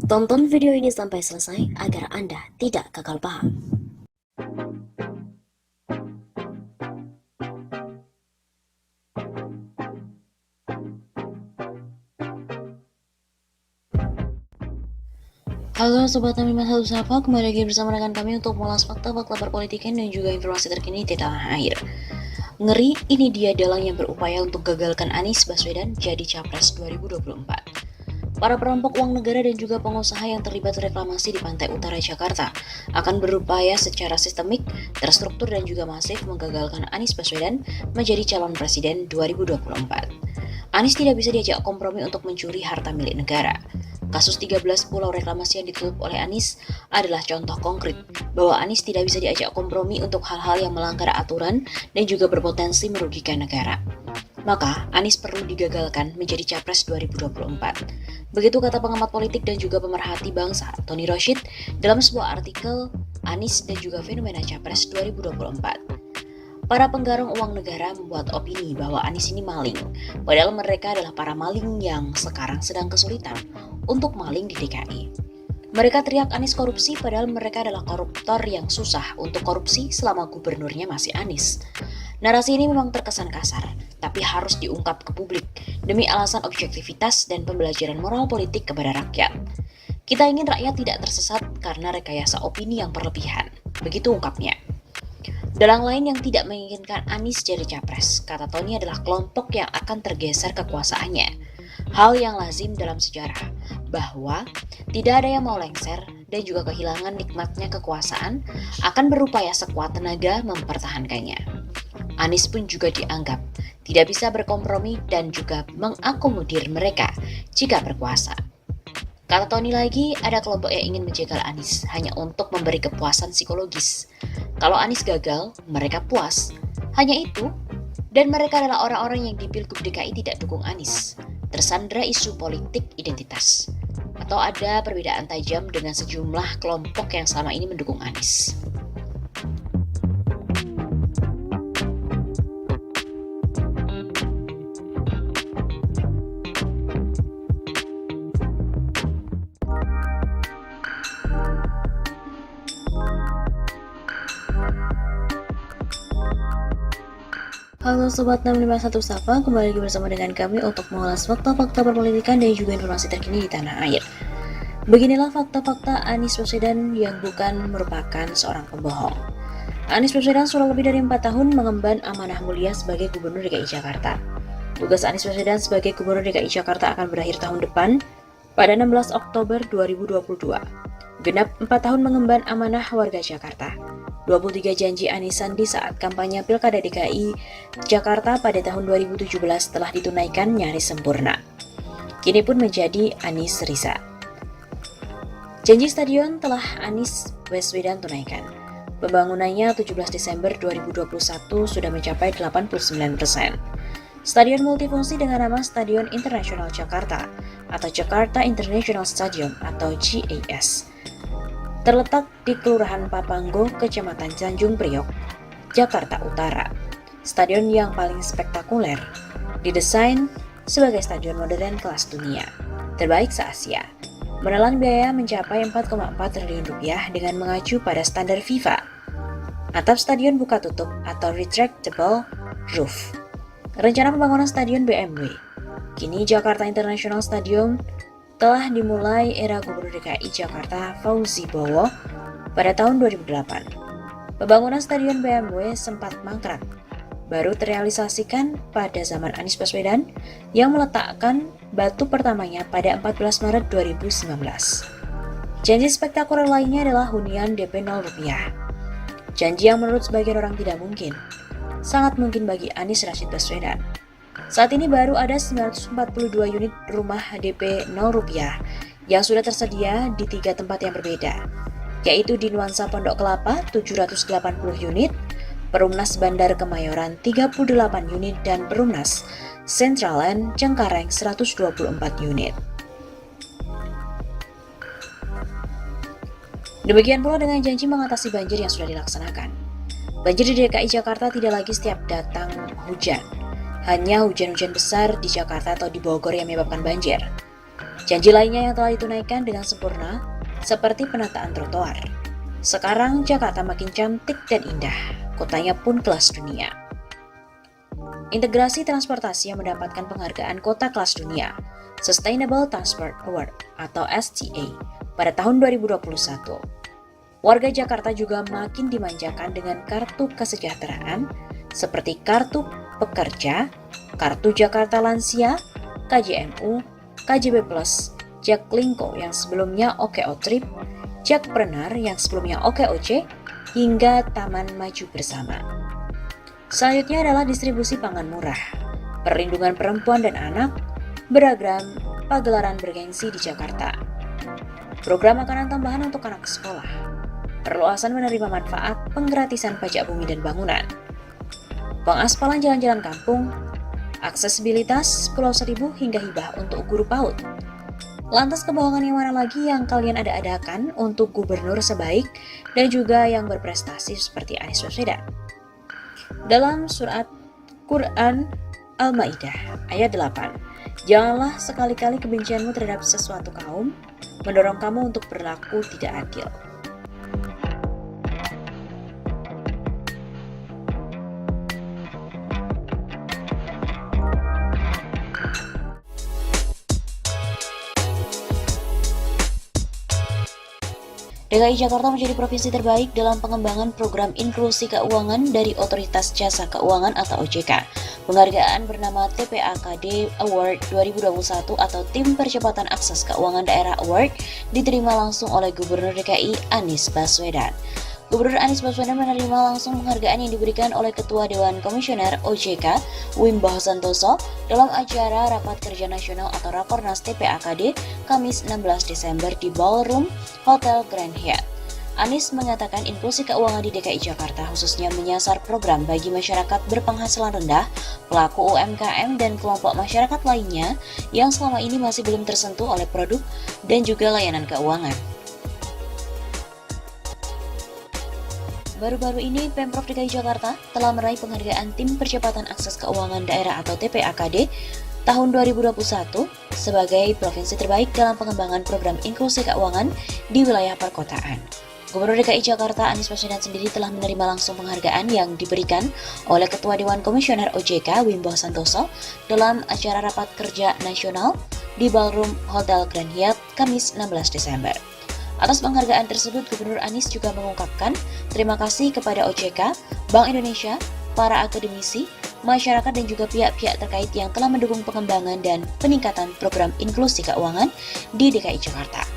Tonton video ini sampai selesai agar Anda tidak gagal paham. Halo Sobat 551 Sapa, kembali lagi bersama dengan kami untuk mengulas fakta-fakta perpolitikan dan juga informasi terkini di tanah air. Ngeri, ini dia dalang yang berupaya untuk gagalkan Anies Baswedan jadi Capres 2024. Para perampok uang negara dan juga pengusaha yang terlibat reklamasi di pantai utara Jakarta akan berupaya secara sistemik, terstruktur dan juga masif menggagalkan Anies Baswedan menjadi calon presiden 2024. Anies tidak bisa diajak kompromi untuk mencuri harta milik negara. Kasus 13 pulau reklamasi yang ditutup oleh Anies adalah contoh konkret bahwa Anies tidak bisa diajak kompromi untuk hal-hal yang melanggar aturan dan juga berpotensi merugikan negara. Maka, Anies perlu digagalkan menjadi Capres 2024. Begitu kata pengamat politik dan juga pemerhati bangsa, Tony Rashid, dalam sebuah artikel Anies dan juga fenomena Capres 2024. Para penggarong uang negara membuat opini bahwa Anies ini maling, padahal mereka adalah para maling yang sekarang sedang kesulitan untuk maling di DKI. Mereka teriak Anies korupsi padahal mereka adalah koruptor yang susah untuk korupsi selama gubernurnya masih Anies. Narasi ini memang terkesan kasar, tapi harus diungkap ke publik demi alasan objektivitas dan pembelajaran moral politik kepada rakyat. Kita ingin rakyat tidak tersesat karena rekayasa opini yang berlebihan, begitu ungkapnya. Dalang lain yang tidak menginginkan Anies jadi capres, kata Tony, adalah kelompok yang akan tergeser kekuasaannya. Hal yang lazim dalam sejarah, bahwa tidak ada yang mau lengser dan juga kehilangan nikmatnya kekuasaan akan berupaya sekuat tenaga mempertahankannya. Anies pun juga dianggap tidak bisa berkompromi dan juga mengakomodir mereka jika berkuasa. Kata Tony lagi, ada kelompok yang ingin menjegal Anies hanya untuk memberi kepuasan psikologis. Kalau Anies gagal, mereka puas. Hanya itu, dan mereka adalah orang-orang yang di Pilgub DKI tidak dukung Anies. Tersandra isu politik identitas. Atau ada perbedaan tajam dengan sejumlah kelompok yang selama ini mendukung Anies. Halo Sobat 651 Sapa, kembali lagi bersama dengan kami untuk mengulas fakta-fakta perpolitikan dan juga informasi terkini di tanah air. Beginilah fakta-fakta Anies Baswedan yang bukan merupakan seorang pembohong. Anies Baswedan sudah lebih dari 4 tahun mengemban amanah mulia sebagai Gubernur DKI Jakarta. Tugas Anies Baswedan sebagai Gubernur DKI Jakarta akan berakhir tahun depan pada 16 Oktober 2022. Genap 4 tahun mengemban amanah warga Jakarta. 23 janji Anies Sandi saat kampanye Pilkada DKI Jakarta pada tahun 2017 telah ditunaikan nyaris sempurna. Kini pun menjadi Anies Risa. Janji stadion telah Anies Baswedan tunaikan. Pembangunannya 17 Desember 2021 sudah mencapai 89%. Stadion multifungsi dengan nama Stadion Internasional Jakarta atau Jakarta International Stadium atau GIS. Terletak di Kelurahan Papanggo, Kecamatan Tanjung Priok, Jakarta Utara. Stadion yang paling spektakuler, didesain sebagai stadion modern kelas dunia, terbaik se-Asia. Menelan biaya mencapai 4,4 triliun rupiah dengan mengacu pada standar FIFA. Atap stadion buka tutup atau retractable roof. Rencana pembangunan stadion BMW. Kini Jakarta International Stadium telah dimulai era Gubernur DKI Jakarta Fauzi Bowo pada tahun 2008. Pembangunan Stadion BMW sempat mangkrak, baru terrealisasikan pada zaman Anies Baswedan yang meletakkan batu pertamanya pada 14 Maret 2019. Janji spektakuler lainnya adalah hunian DP 0 rupiah. Janji yang menurut sebagian orang tidak mungkin, sangat mungkin bagi Anies Rashid Baswedan. Saat ini baru ada 942 unit rumah DP 0 rupiah yang sudah tersedia di 3 tempat yang berbeda, yaitu di Nuansa Pondok Kelapa 780 unit, Perumnas Bandar Kemayoran 38 unit, dan Perumnas Centraland Cengkareng 124 unit. Demikian pula dengan janji mengatasi banjir yang sudah dilaksanakan. Banjir di DKI Jakarta tidak lagi setiap datang hujan. Hanya hujan-hujan besar di Jakarta atau di Bogor yang menyebabkan banjir. Janji lainnya yang telah ditunaikan dengan sempurna, seperti penataan trotoar. Sekarang Jakarta makin cantik dan indah, kotanya pun kelas dunia. Integrasi transportasi yang mendapatkan penghargaan kota kelas dunia, Sustainable Transport Award atau STA, pada tahun 2021. Warga Jakarta juga makin dimanjakan dengan kartu kesejahteraan seperti kartu pekerja, kartu Jakarta Lansia, KJMU, KJB Plus, Jaklingko yang sebelumnya OKO Trip, Jakpreneur yang sebelumnya OKOC, hingga Taman Maju Bersama. Selanjutnya adalah distribusi pangan murah, perlindungan perempuan dan anak, beragam pagelaran bergengsi di Jakarta, program makanan tambahan untuk anak sekolah, perluasan menerima manfaat penggratisan pajak bumi dan bangunan, pengaspalan jalan-jalan kampung, aksesibilitas Pulau Seribu hingga hibah untuk guru PAUD. Lantas kebohongan yang mana lagi yang kalian ada-adakan untuk gubernur sebaik dan juga yang berprestasi seperti Anies Baswedan? Dalam surat Quran Al-Maidah ayat 8, janganlah sekali-kali kebencianmu terhadap sesuatu kaum mendorong kamu untuk berlaku tidak adil. DKI Jakarta menjadi provinsi terbaik dalam pengembangan program inklusi keuangan dari Otoritas Jasa Keuangan atau OJK. Penghargaan bernama TPAKD Award 2021 atau Tim Percepatan Akses Keuangan Daerah Award diterima langsung oleh Gubernur DKI Anies Baswedan. Gubernur Anies Baswedan menerima langsung penghargaan yang diberikan oleh Ketua Dewan Komisioner OJK, Wimbo Santoso, dalam acara Rapat Kerja Nasional atau Rakornas TPAKD, Kamis 16 Desember di Ballroom Hotel Grand Hyatt. Anies mengatakan inklusi keuangan di DKI Jakarta khususnya menyasar program bagi masyarakat berpenghasilan rendah, pelaku UMKM, dan kelompok masyarakat lainnya yang selama ini masih belum tersentuh oleh produk dan juga layanan keuangan. Baru-baru ini, Pemprov DKI Jakarta telah meraih penghargaan Tim Percepatan Akses Keuangan Daerah atau TPAKD tahun 2021 sebagai provinsi terbaik dalam pengembangan program inklusi keuangan di wilayah perkotaan. Gubernur DKI Jakarta Anies Baswedan sendiri telah menerima langsung penghargaan yang diberikan oleh Ketua Dewan Komisioner OJK, Wimbo Santoso, dalam acara Rapat Kerja Nasional di Ballroom Hotel Grand Hyatt, Kamis 16 Desember. Atas penghargaan tersebut, Gubernur Anies juga mengungkapkan terima kasih kepada OJK, Bank Indonesia, para akademisi, masyarakat dan juga pihak-pihak terkait yang telah mendukung pengembangan dan peningkatan program inklusi keuangan di DKI Jakarta.